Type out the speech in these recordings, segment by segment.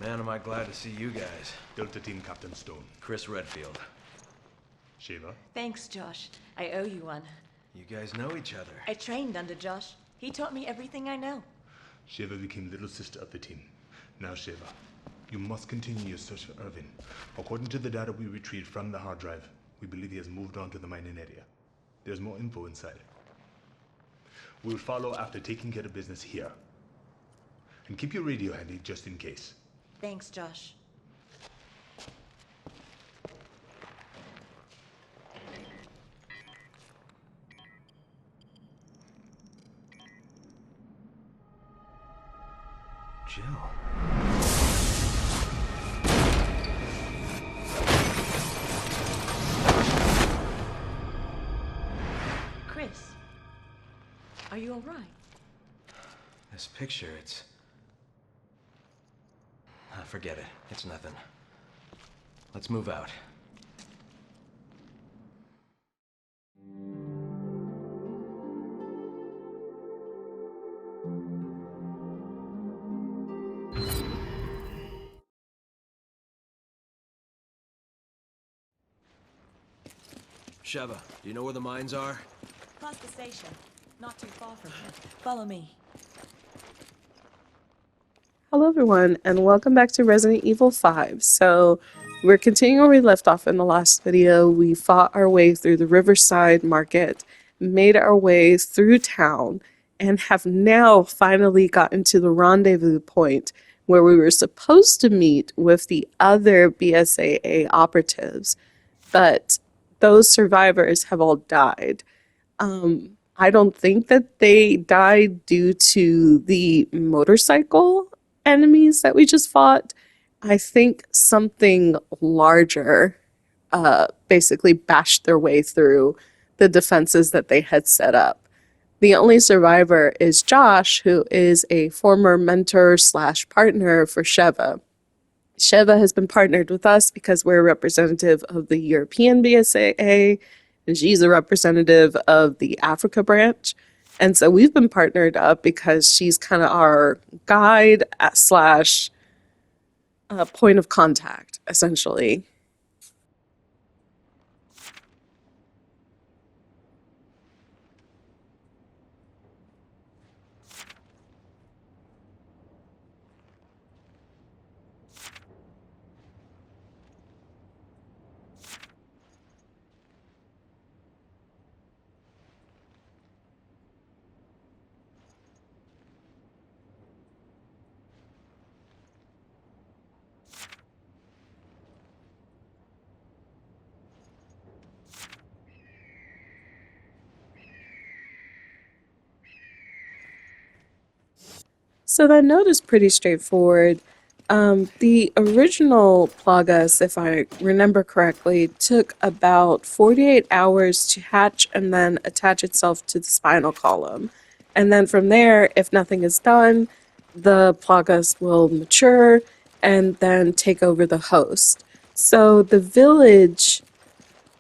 Man, am I glad to see you guys. Delta Team Captain Stone. Chris Redfield. Shiva. Thanks, Josh. I owe you one. You guys know each other. I trained under Josh. He taught me everything I know. Shiva became little sister of the team. Now, Shiva, you must continue your search for Irvin. According to the data we retrieved from the hard drive, we believe he has moved on to the mining area. There's more info inside. We'll follow after taking care of business here. And keep your radio handy just in case. Thanks, Josh. Jill. Chris, are you all right? This picture, it's... forget it. It's nothing. Let's move out. Sheva, do you know where the mines are? Past the station. Not too far from here. Follow me. Hello everyone, and welcome back to Resident Evil 5. So, we're continuing where we left off in the last video. We fought our way through the Riverside Market, made our way through town, and have now finally gotten to the rendezvous point where we were supposed to meet with the other BSAA operatives, but those survivors have all died. I don't think that they died due to the motorcycle enemies that we just fought. I think something larger basically bashed their way through the defenses that they had set up. The only survivor is Josh, who is a former mentor slash partner for Sheva. Sheva has been partnered with us because we're a representative of the European BSAA, and she's a representative of the Africa branch. And so we've been partnered up because she's kind of our guide slash point of contact, essentially. So that note is pretty straightforward. The original Plagas, if I remember correctly, took about 48 hours to hatch and then attach itself to the spinal column. And then from there, if nothing is done, the Plagas will mature and then take over the host. So the village,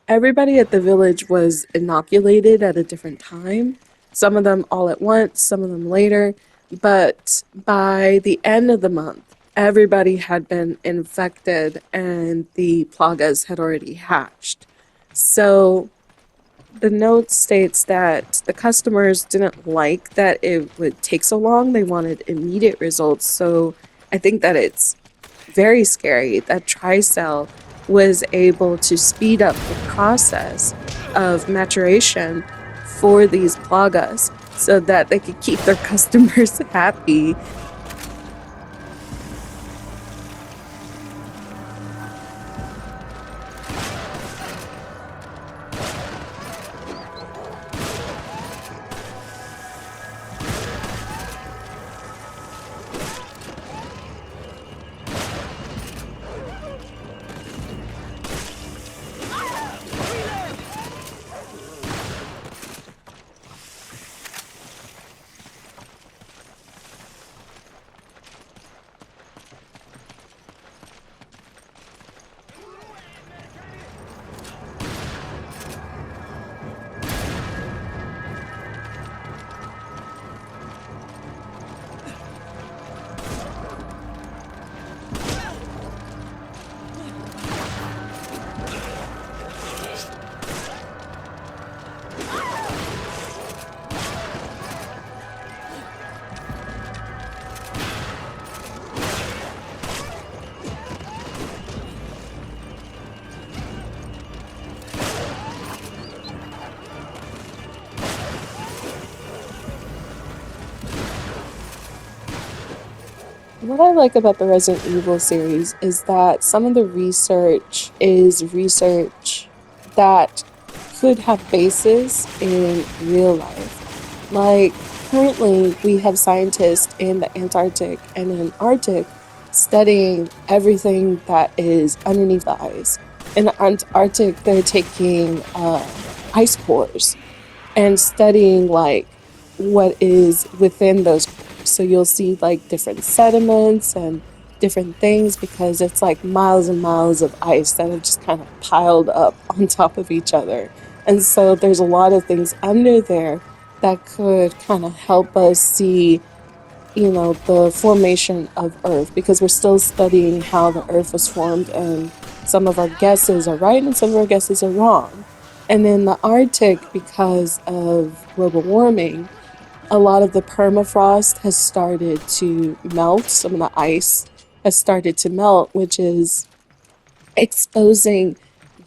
everybody at the village was inoculated at a different time. Some of them all at once, some of them later. But by the end of the month, everybody had been infected and the Plagas had already hatched. So the note states that the customers didn't like that it would take so long. They wanted immediate results. So I think that it's very scary that Tricell was able to speed up the process of maturation for these Plagas so that they could keep their customers happy. what I like about the Resident Evil series is that some of the research is research that could have basis in real life. Like, currently, we have scientists in the Antarctic and in Arctic studying everything that is underneath the ice. In the Antarctic, they're taking ice cores and studying like what is within those cores. So you'll see like different sediments and different things because it's like miles and miles of ice that have just kind of piled up on top of each other. And so there's a lot of things under there that could kind of help us see, you know, the formation of Earth because we're still studying how the Earth was formed, and some of our guesses are right and some of our guesses are wrong. And in the Arctic, because of global warming, a lot of the permafrost has started to melt. Some of the ice has started to melt, which is exposing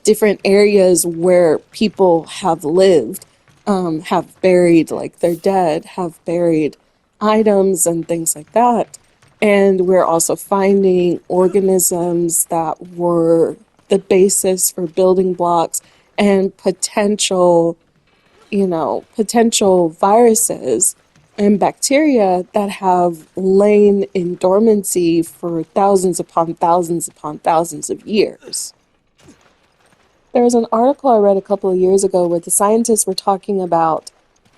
different areas where people have lived, have buried like their dead, have buried items and things like that. And we're also finding organisms that were the basis for building blocks and potential, you know, potential viruses and bacteria that have lain in dormancy for thousands upon thousands of years. There was an article I read a couple of years ago where the scientists were talking about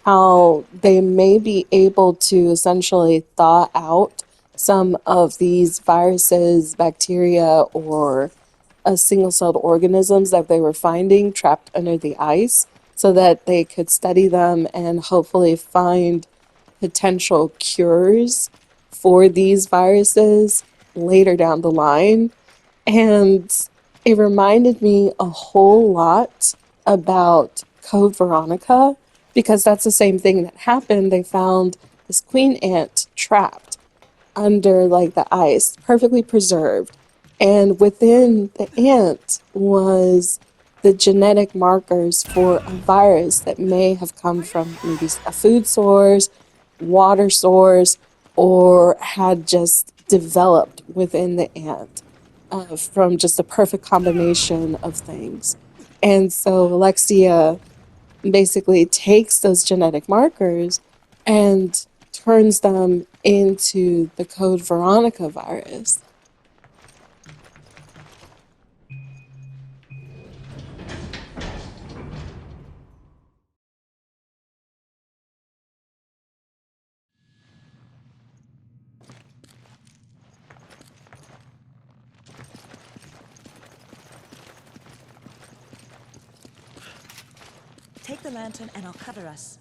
how they may be able to essentially thaw out some of these viruses, bacteria, or single-celled organisms that they were finding trapped under the ice so that they could study them and hopefully find potential cures for these viruses later down the line. And it reminded me a whole lot about Code Veronica because that's the same thing that happened. They found this queen ant trapped under like the ice, perfectly preserved. And within the ant was the genetic markers for a virus that may have come from maybe a food source, water source, or had just developed within the ant from just a perfect combination of things. And so Alexia basically takes those genetic markers and turns them into the Code Veronica virus. Take the lantern and I'll cover us.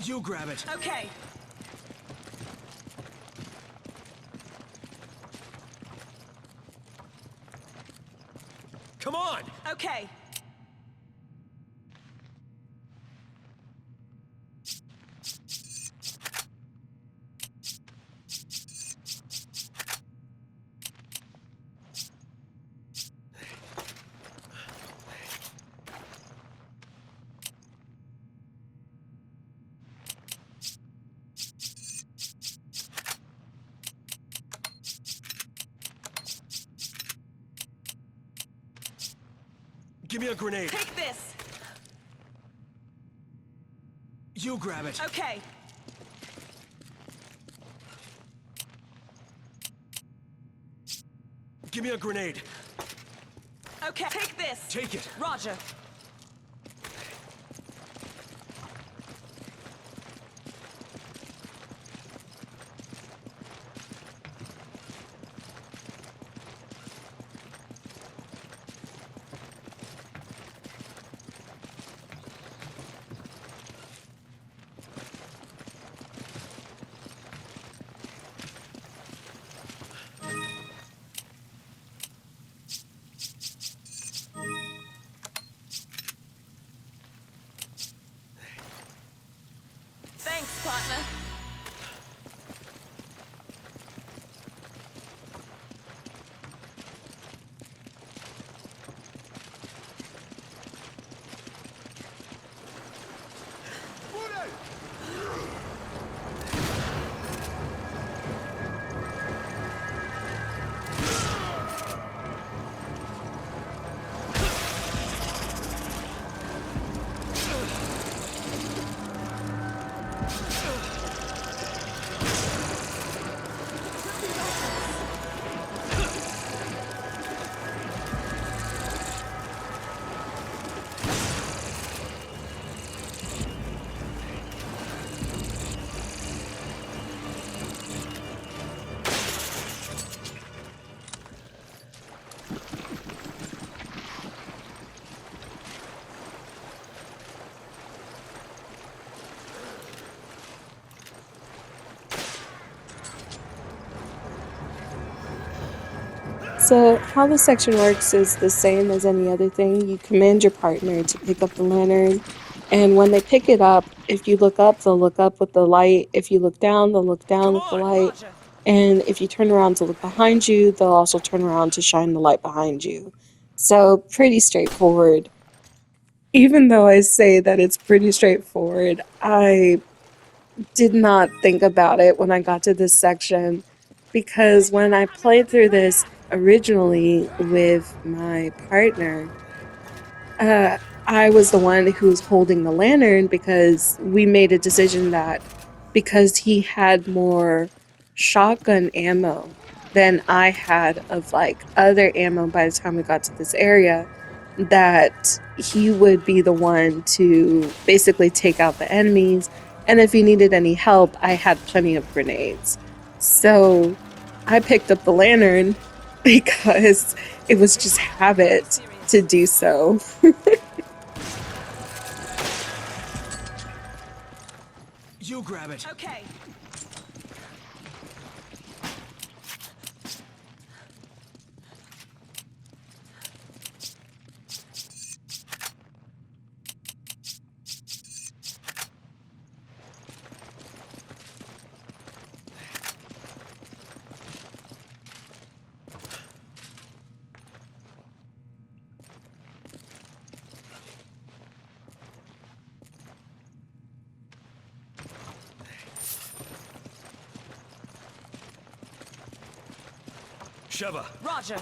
You grab it. Okay. Come on! Okay. Give me a grenade. Take this. You grab it. Okay. Give me a grenade. Okay. Take this. Take it. Roger. So, how the section works is the same as any other thing. You command your partner to pick up the lantern, and when they pick it up, if you look up, they'll look up with the light. If you look down, they'll look down Come with the on, light. Roger. And if you turn around to look behind you, they'll also turn around to shine the light behind you. So, pretty straightforward. Even though I say that it's pretty straightforward, I did not think about it when I got to this section because when I played through this originally with my partner, uh, I was the one who was holding the lantern because we made a decision that because he had more shotgun ammo than I had of like other ammo by the time we got to this area, that he would be the one to basically take out the enemies. And if he needed any help, I had plenty of grenades. So I picked up the lantern because it was just habit to do so. You grab it. Okay. Sheva. Roger.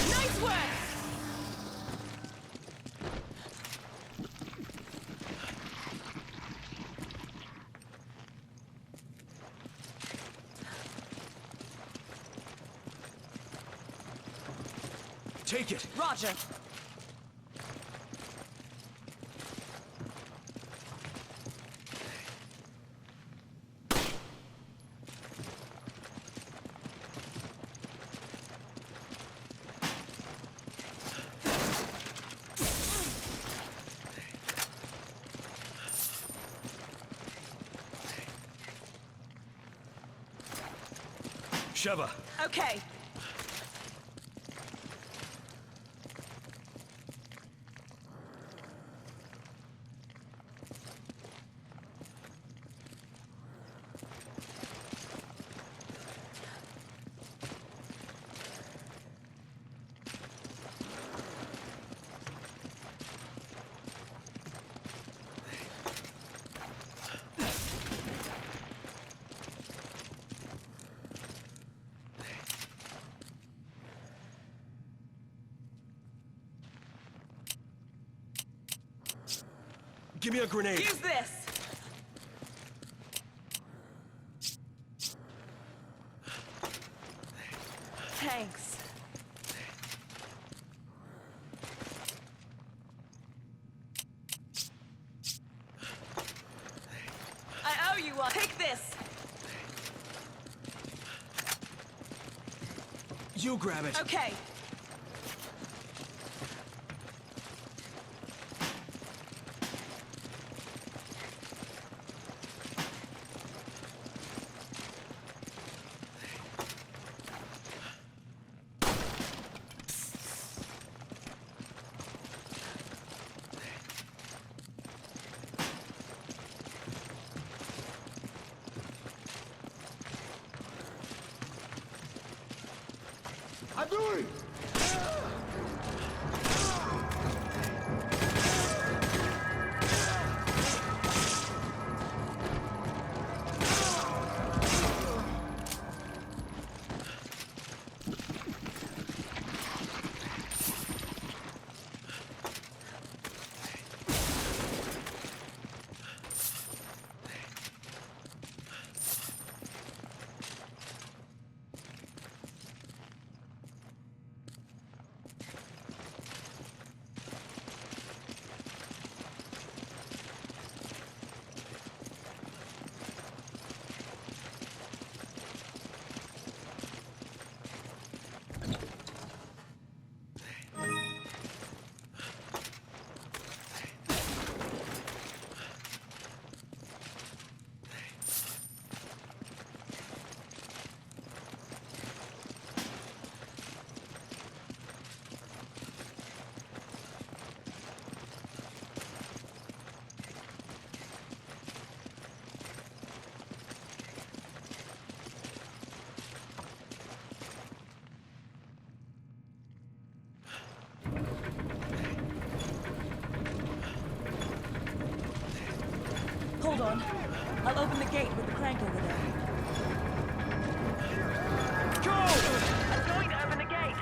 Nice work. Take it. Roger. Sheva. Okay. Give me a grenade. Use this. Thanks. I owe you one. Take this. You grab it. Okay. Hold on. I'll open the gate with the crank over there. Go! I'm going to open the gate.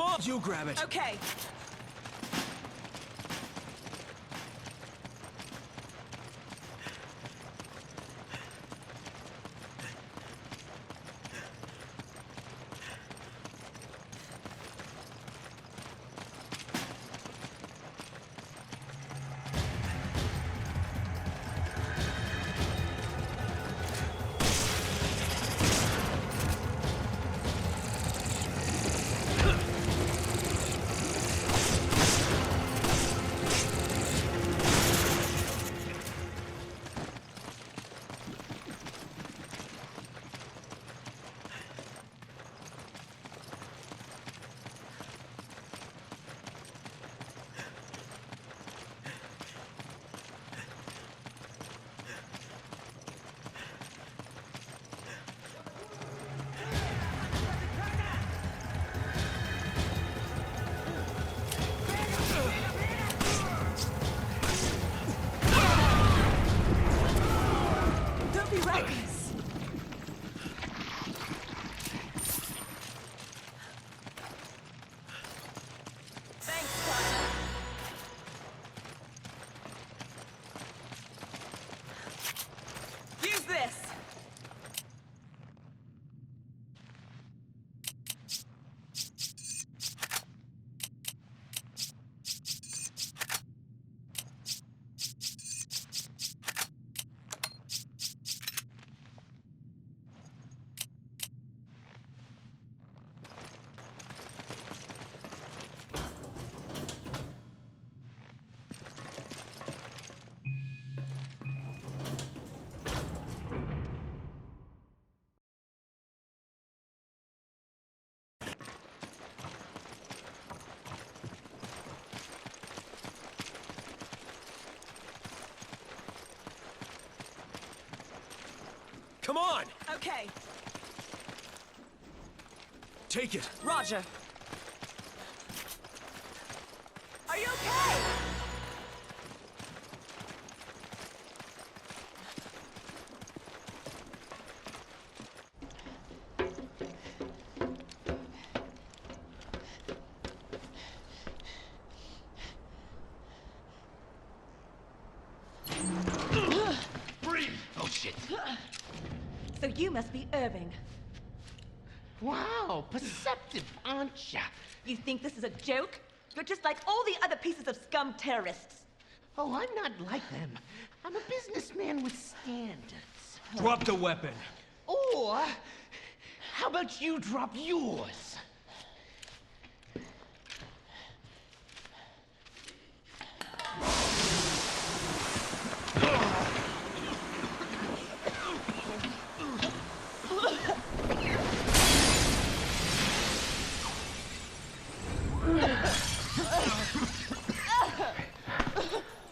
Come on! You grab it. Okay. Don't be reckless. Thanks, Connor. Use this. Come on! Okay. Take it. Roger. Are you okay? Oh, shit. So you must be Irving. Wow, perceptive, aren't ya? You think this is a joke? You're just like all the other pieces of scum terrorists. Oh, I'm not like them. I'm a businessman with standards. Drop the weapon. Or, how about you drop yours?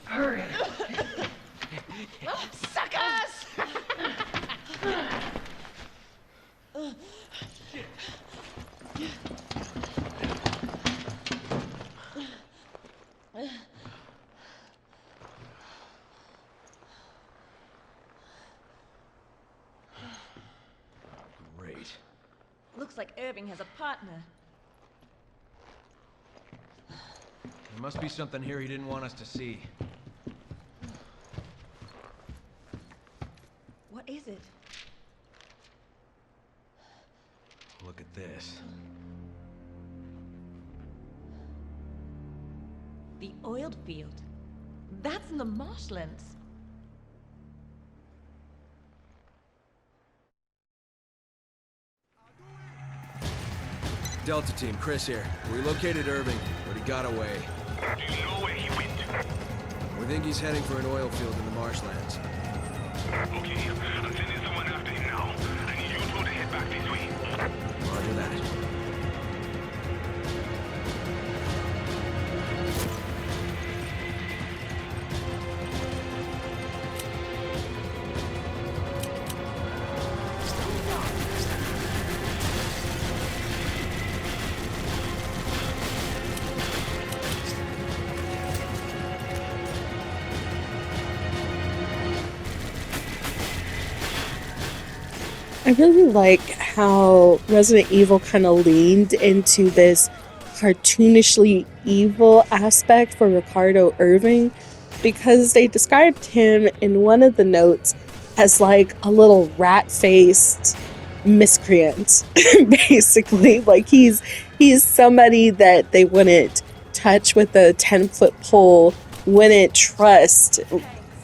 Hurry. Suckers! Great. Looks like Irving has a partner. There must be something here he didn't want us to see. What is it? Look at this. The oiled field. That's in the marshlands. Delta Team, Chris here. We located Irving, but he got away. Do you know where he went? We think he's heading for an oil field in the marshlands. Okay, I'm sending someone after him now. I need you two to head back this way. Roger that. I really like how Resident Evil kind of leaned into this cartoonishly evil aspect for Ricardo Irving, because they described him in one of the notes as like a little rat-faced miscreant. Basically, like he's somebody that they wouldn't touch with a 10-foot pole, wouldn't trust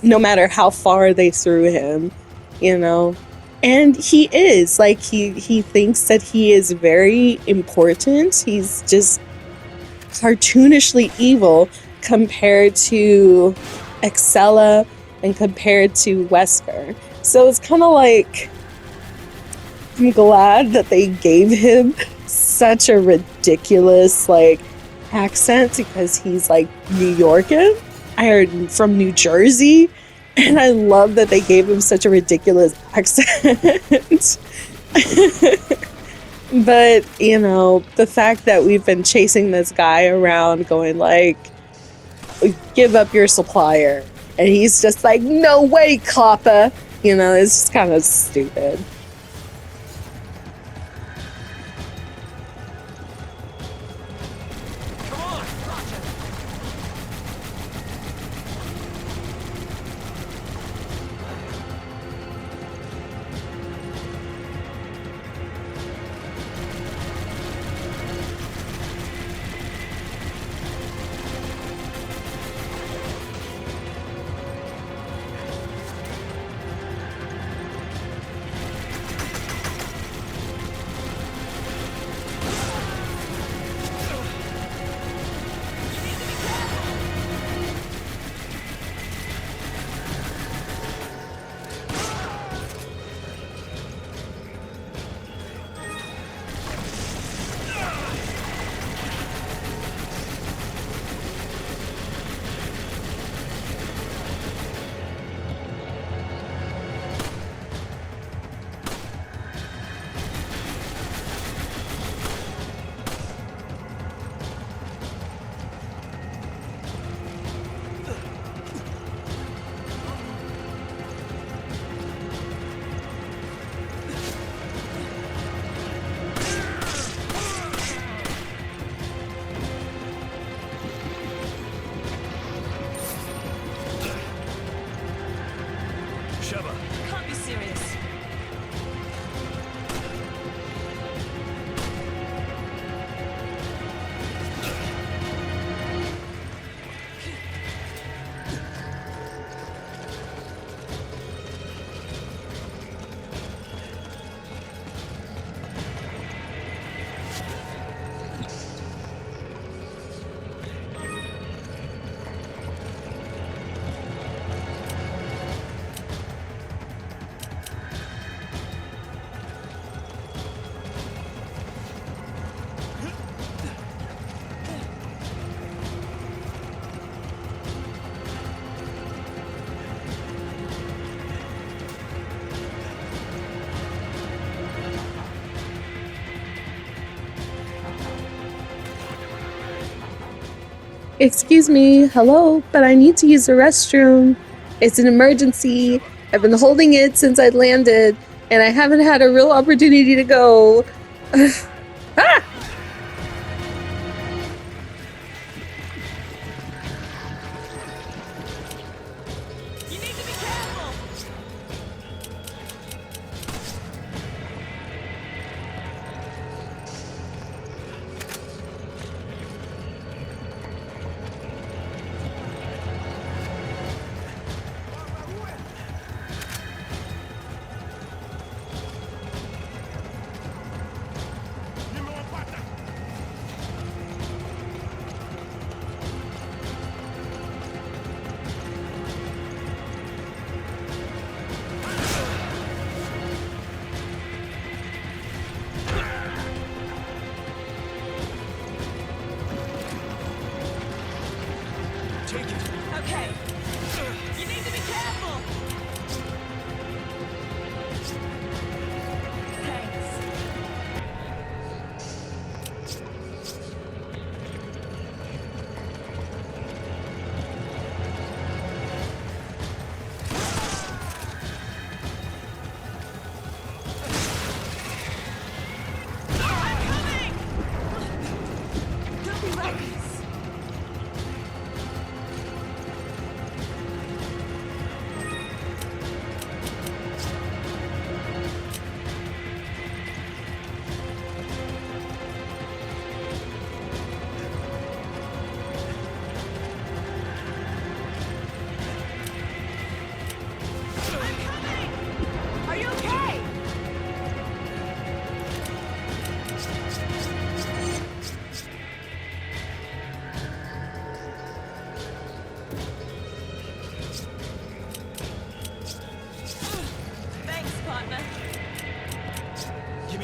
no matter how far they threw him, you know. And he is like, he thinks that he is very important. He's just cartoonishly evil compared to Excella and compared to Wesker. So it's kind of like, I'm glad that they gave him such a ridiculous like accent, because he's like New Yorker. I heard from New Jersey, and I love that they gave him such a ridiculous accent. But, you know, the fact that we've been chasing this guy around going like, give up your supplier, and he's just like, no way, copper. You know, it's just kind of stupid. Can't be serious. Excuse me, hello, but I need to use the restroom. It's an emergency. I've been holding it since I landed, and I haven't had a real opportunity to go. Ah! You need to be careful.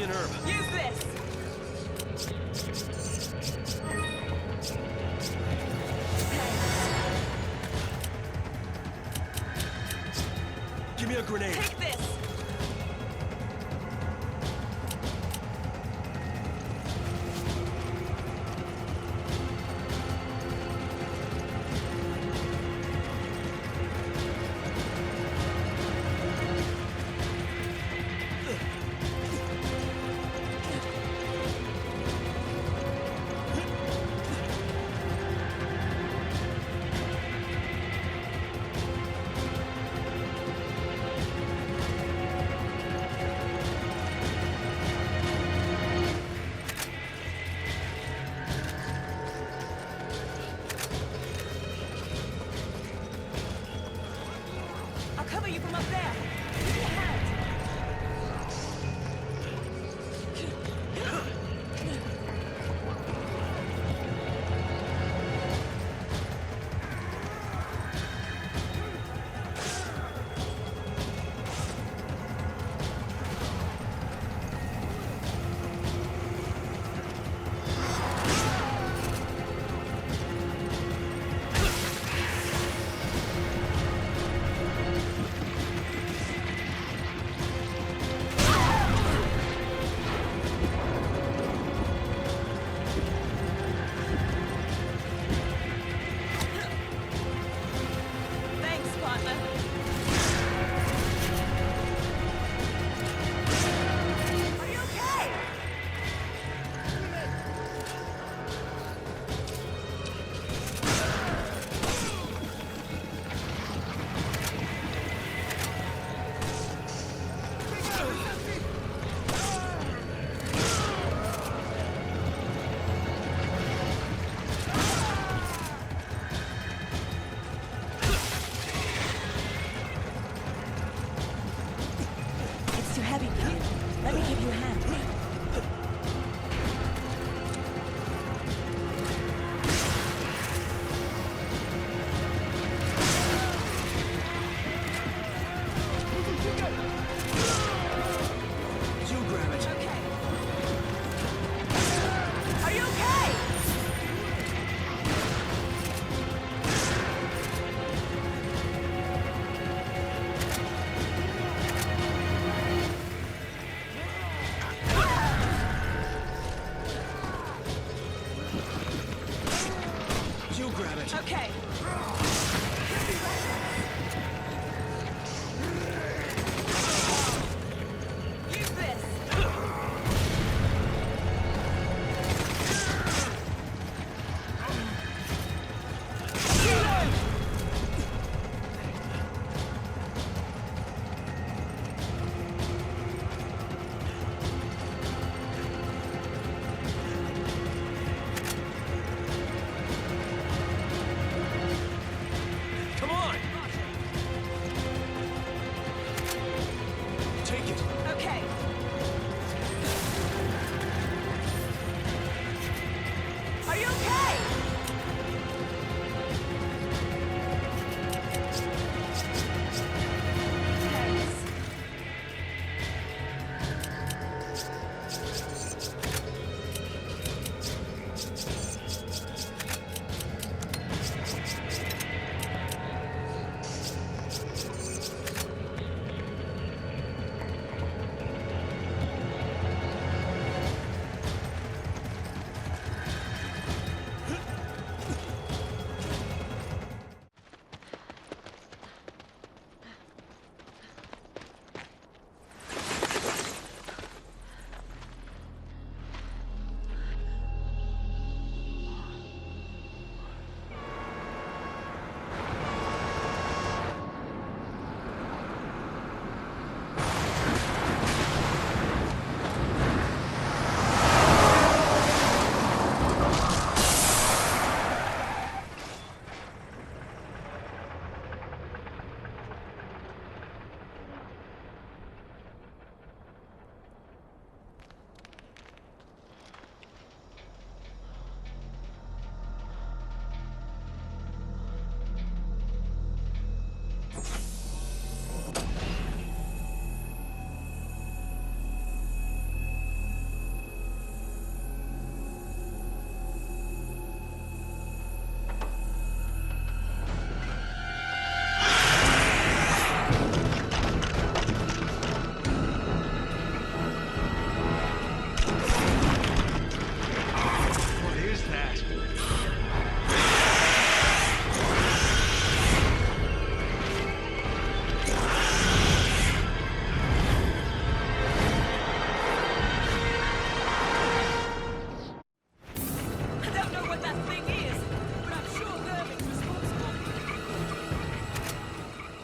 me an herb. Use this! Give me a grenade. Take this!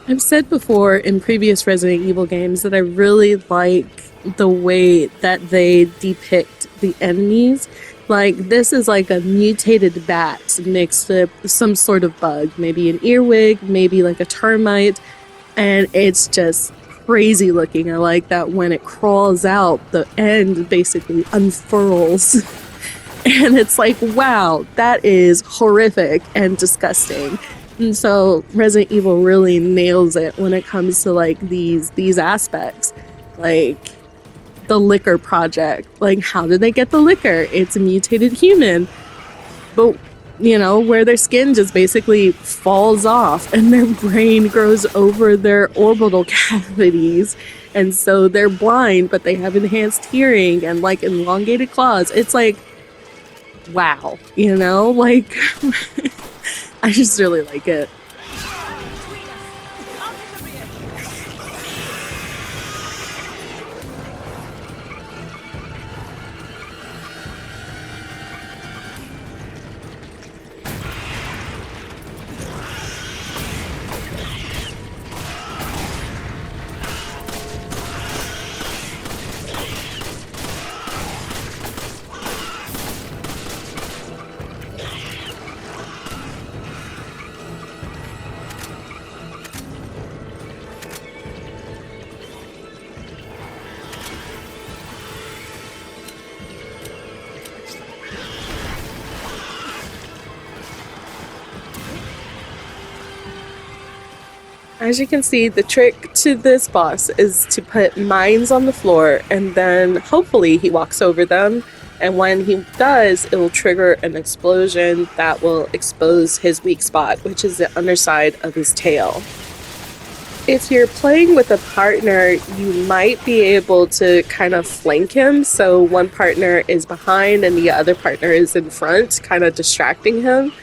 I've said before in previous Resident Evil games that I really like the way that they depict the enemies. Like, this is like a mutated bat mixed with some sort of bug, maybe an earwig, maybe like a termite, and it's just crazy looking. I like that when it crawls out, the end basically unfurls. And it's like, wow, that is horrific and disgusting. And so Resident Evil really nails it when it comes to like these aspects. Like the liquor project. Like, how did they get the liquor? It's a mutated human. But you know, where their skin just basically falls off and their brain grows over their orbital cavities. And so they're blind, but they have enhanced hearing and like elongated claws. It's like, wow, you know, like I just really like it. As you can see, the trick to this boss is to put mines on the floor and then hopefully he walks over them, and when he does, it will trigger an explosion that will expose his weak spot, which is the underside of his tail. If you're playing with a partner, you might be able to kind of flank him, so one partner is behind and the other partner is in front, kind of distracting him.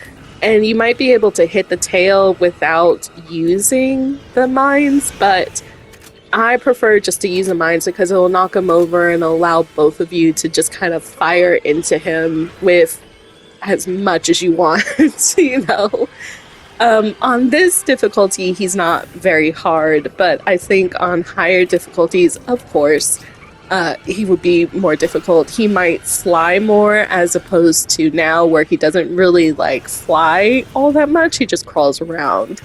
And you might be able to hit the tail without using the mines, but I prefer just to use the mines because it will knock him over and allow both of you to just kind of fire into him with as much as you want, you know. On this difficulty, he's not very hard, but I think on higher difficulties, of course, he would be more difficult. He might fly more as opposed to now where he doesn't really like fly all that much. He just crawls around.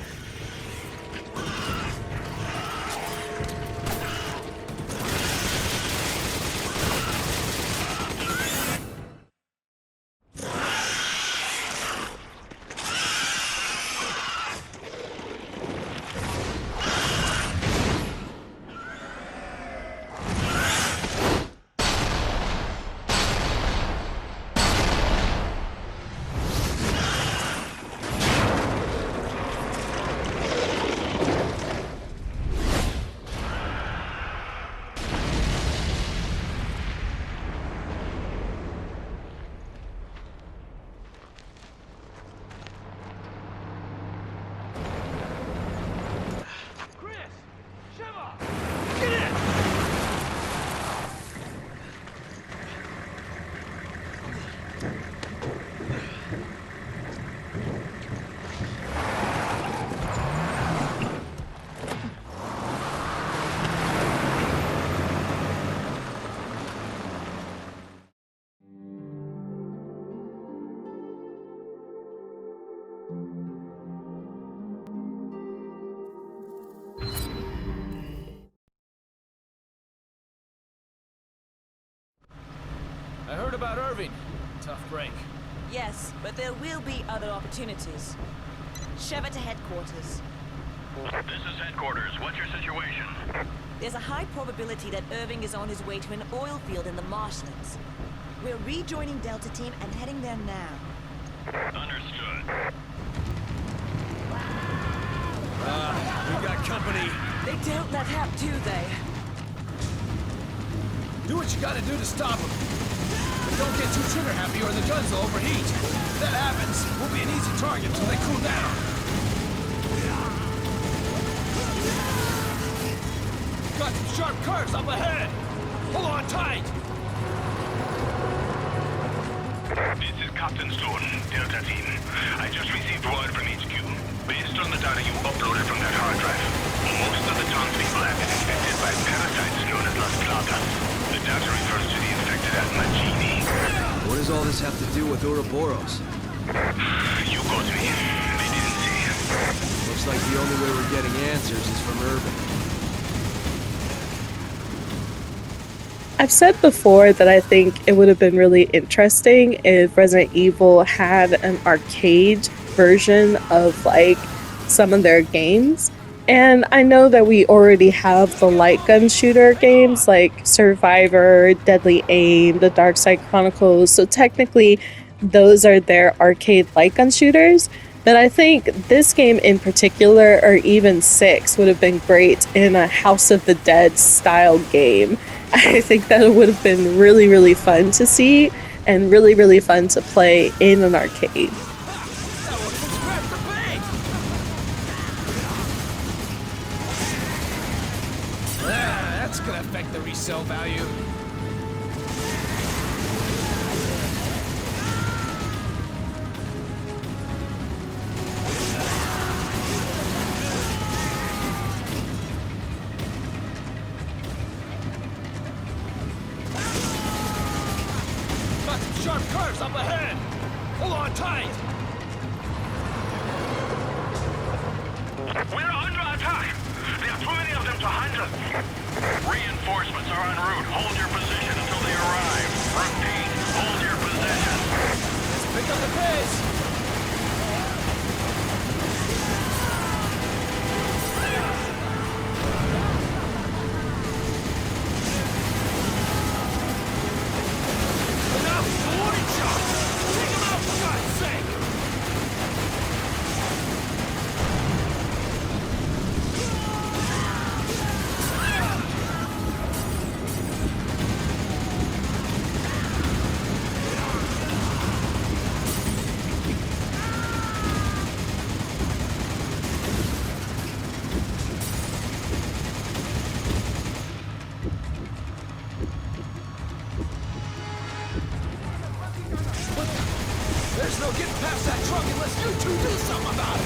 I heard about Irving. Tough break. Yes, but there will be other opportunities. Sheva to headquarters. This is headquarters. What's your situation? There's a high probability that Irving is on his way to an oil field in the marshlands. We're rejoining Delta Team and heading there now. Understood. We got company. They don't let happen, do they? Do what you gotta do to stop them. But don't get too trigger happy or the guns will overheat. If that happens, we'll be an easy target until they cool down. Got some sharp curves up ahead. Hold on tight. This is Captain Stone, Delta Team. I just received word from HQ. Based on the data you uploaded from that hard drive, found people have been infected by parasites known as Las Plagas. The data refers to the infected as Magini. What does all this have to do with Ouroboros? You got me. They didn't say. Looks like the only way we're getting answers is from Irving. I've said before that I think it would have been really interesting if Resident Evil had an arcade version of like some of their games. And I know that we already have the light gun shooter games like Survivor, Deadly Aim, The Dark Side Chronicles. So technically those are their arcade light gun shooters. But I think this game in particular, or even 6, would have been great in a House of the Dead style game. I think that it would have been really, really fun to see and really, really fun to play in an arcade. That's gonna affect the resale value. Got some sharp curves up ahead. Hold on tight. We're under attack. There are too many of them to handle. Reinforcements are en route. Hold your position until they arrive. Repeat, hold your position. Let's pick up the pace. Enough! Warning shot! Take him out, for God's sake! There's no getting past that truck unless you two do something about it!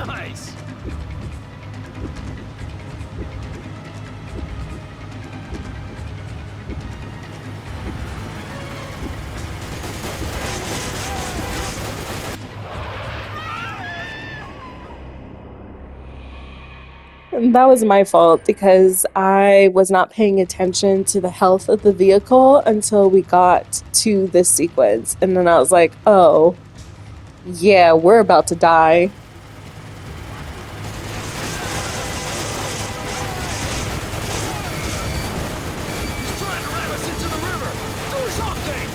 Nice! That was my fault because I was not paying attention to the health of the vehicle until we got to this sequence. And then I was like, oh, yeah, we're about to die. He's trying to ram us into the river! Do something!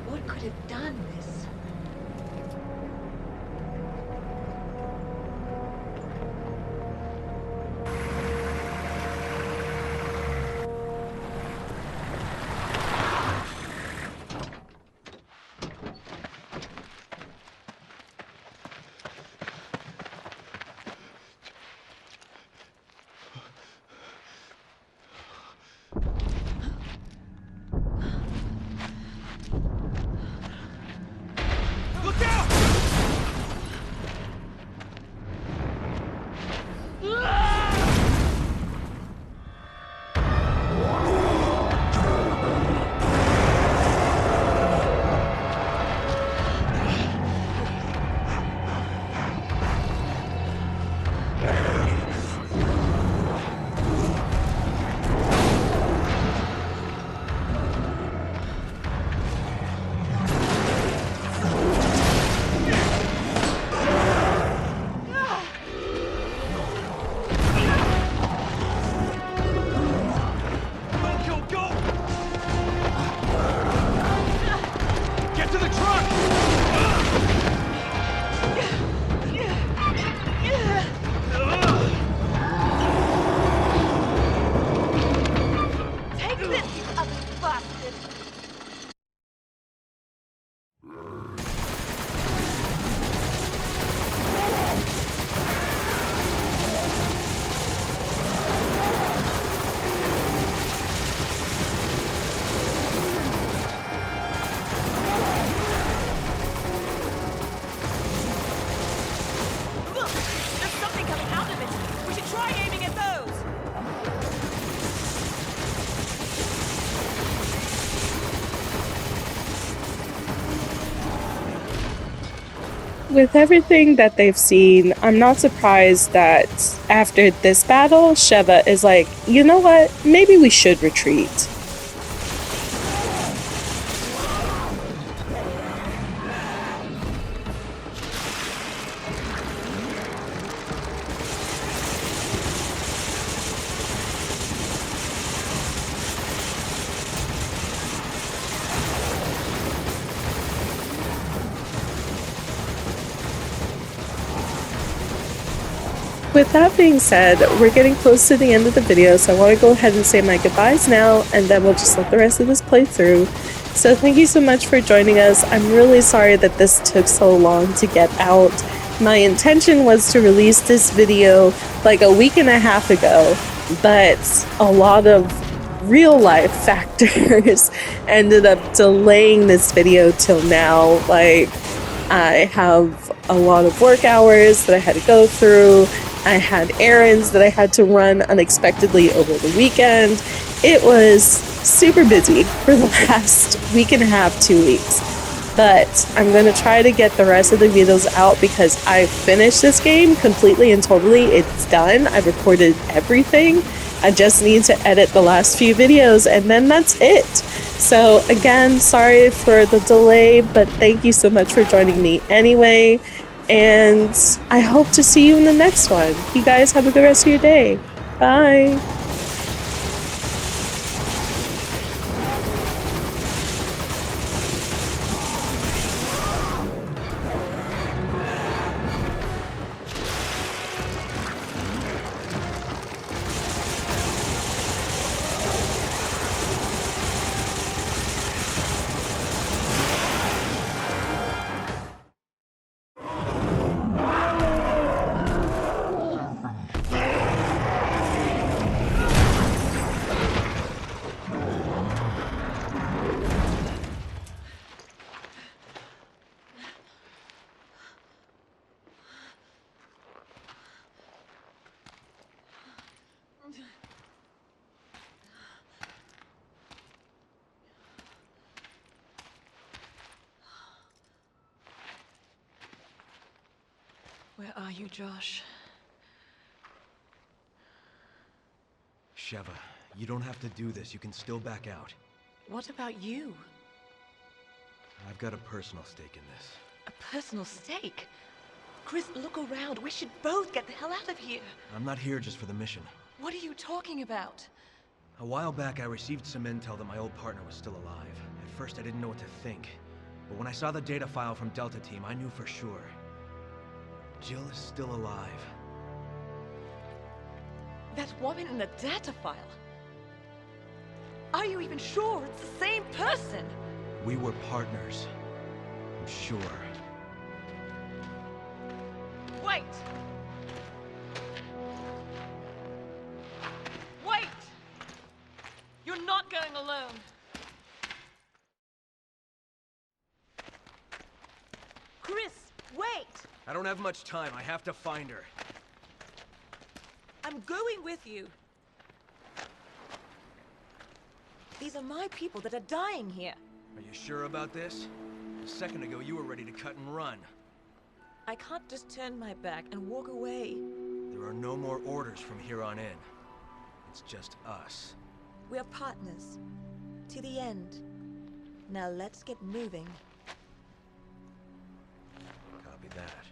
What could have done this? this, you ugly bastard! Look! There's something coming out of it! We should try aiming at those! With everything that they've seen, I'm not surprised that after this battle, Sheva is like, you know what? Maybe we should retreat. With that being said, we're getting close to the end of the video, so I want to go ahead and say my goodbyes now, and then we'll just let the rest of this play through. So thank you so much for joining us. I'm really sorry that this took so long to get out. My intention was to release this video like a week and a half ago, but a lot of real life factors ended up delaying this video till now. Like, I have a lot of work hours that I had to go through. I had errands that I had to run unexpectedly over the weekend. It was super busy for the last week and a half, 2 weeks. But I'm going to try to get the rest of the videos out because I finished this game completely and totally. It's done. I've recorded everything. I just need to edit the last few videos and then that's it. So again, sorry for the delay, but thank you so much for joining me anyway. And I hope to see you in the next one. You guys have a good rest of your day. Bye. Where are you, Josh? Sheva, you don't have to do this. You can still back out. What about you? I've got a personal stake in this. A personal stake? Chris, look around. We should both get the hell out of here. I'm not here just for the mission. What are you talking about? A while back, I received some intel that my old partner was still alive. At first, I didn't know what to think. But when I saw the data file from Delta Team, I knew for sure. Jill is still alive. That woman in the data file? Are you even sure it's the same person? We were partners. I'm sure. Wait! Wait! You're not going alone. Chris, wait! I don't have much time. I have to find her. I'm going with you. These are my people that are dying here. Are you sure about this? A second ago, you were ready to cut and run. I can't just turn my back and walk away. There are no more orders from here on in. It's just us. We're partners. To the end. Now let's get moving. Copy that.